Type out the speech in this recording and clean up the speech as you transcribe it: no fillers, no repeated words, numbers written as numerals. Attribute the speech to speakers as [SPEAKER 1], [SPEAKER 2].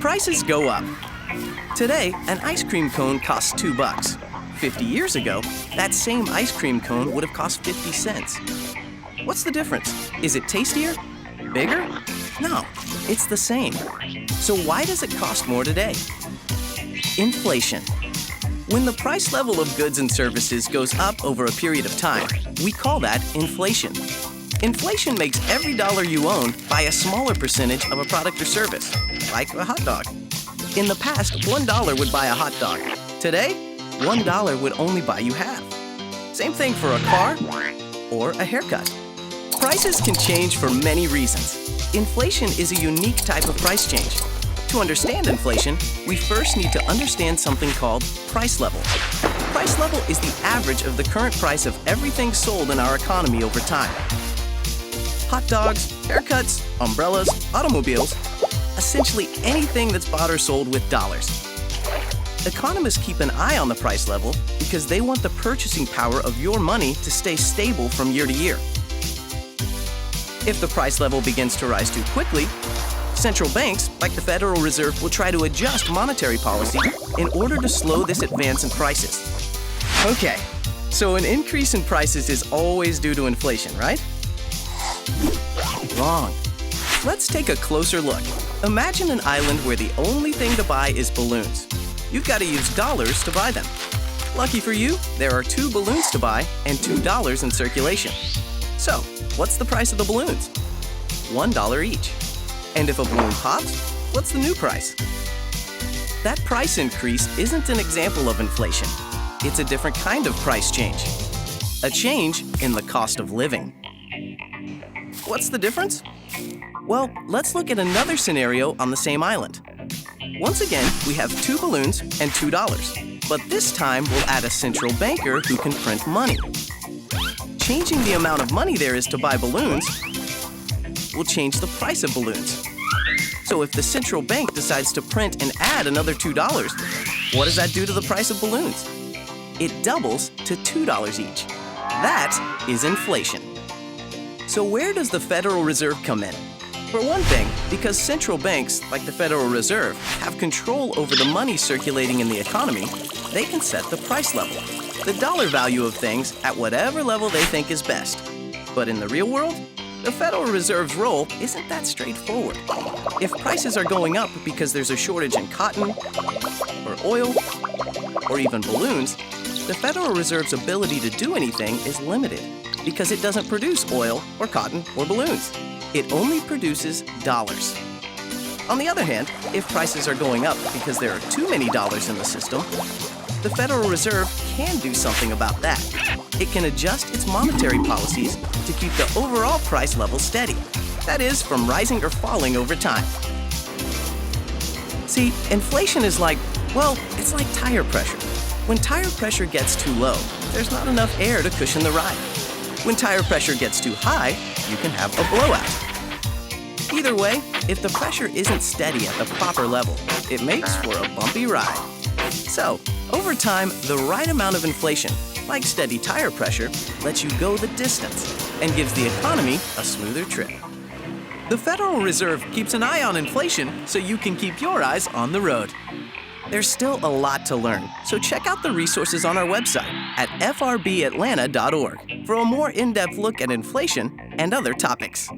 [SPEAKER 1] Prices go up. Today, an ice cream cone costs $2. 50 years ago, that same ice cream cone would have cost 50 cents. What's the difference? Is it tastier? Bigger? No, it's the same. So why does it cost more today? Inflation. When the price level of goods and services goes up over a period of time, we call that inflation. Inflation makes every dollar you own buy a smaller percentage of a product or service, like a hot dog. In the past, $1 would buy a hot dog. Today, $1 would only buy you half. Same thing for a car or a haircut. Prices can change for many reasons. Inflation is a unique type of price change. To understand inflation, we first need to understand something called price level. Price level is the average of the current price of everything sold in our economy over time. Hot dogs, haircuts, umbrellas, automobiles, essentially anything that's bought or sold with dollars. Economists keep an eye on the price level because they want the purchasing power of your money to stay stable from year to year. If the price level begins to rise too quickly, central banks, like the Federal Reserve, will try to adjust monetary policy in order to slow this advance in prices. Okay, so an increase in prices is always due to inflation, right? Wrong. Let's take a closer look. Imagine an island where the only thing to buy is balloons. You've got to use dollars to buy them. Lucky for you, there are 2 balloons to buy and $2 in circulation. So, what's the price of the balloons? $1 each. And if a balloon pops, what's the new price? That price increase isn't an example of inflation. It's a different kind of price change. A change in the cost of living. What's the difference? Well, let's look at another scenario on the same island. Once again, we have 2 balloons and $2, but this time we'll add a central banker who can print money. Changing the amount of money there is to buy balloons will change the price of balloons. So if the central bank decides to print and add another $2, what does that do to the price of balloons? It doubles to $2 each. That is inflation. So where does the Federal Reserve come in? For one thing, because central banks, like the Federal Reserve, have control over the money circulating in the economy, they can set the price level, the dollar value of things at whatever level they think is best. But in the real world, the Federal Reserve's role isn't that straightforward. If prices are going up because there's a shortage in cotton, or oil, or even balloons, the Federal Reserve's ability to do anything is limited because it doesn't produce oil or cotton or balloons. It only produces dollars. On the other hand, if prices are going up because there are too many dollars in the system, the Federal Reserve can do something about that. It can adjust its monetary policies to keep the overall price level steady. That is, from rising or falling over time. See, inflation is like, well, it's like tire pressure. When tire pressure gets too low, there's not enough air to cushion the ride. When tire pressure gets too high, you can have a blowout. Either way, if the pressure isn't steady at the proper level, it makes for a bumpy ride. So, over time, the right amount of inflation, like steady tire pressure, lets you go the distance and gives the economy a smoother trip.
[SPEAKER 2] The Federal Reserve keeps an eye on inflation so you can keep your eyes on the road.
[SPEAKER 1] There's still a lot to learn, so check out the resources on our website at frbatlanta.org for a more in-depth look at inflation and other topics.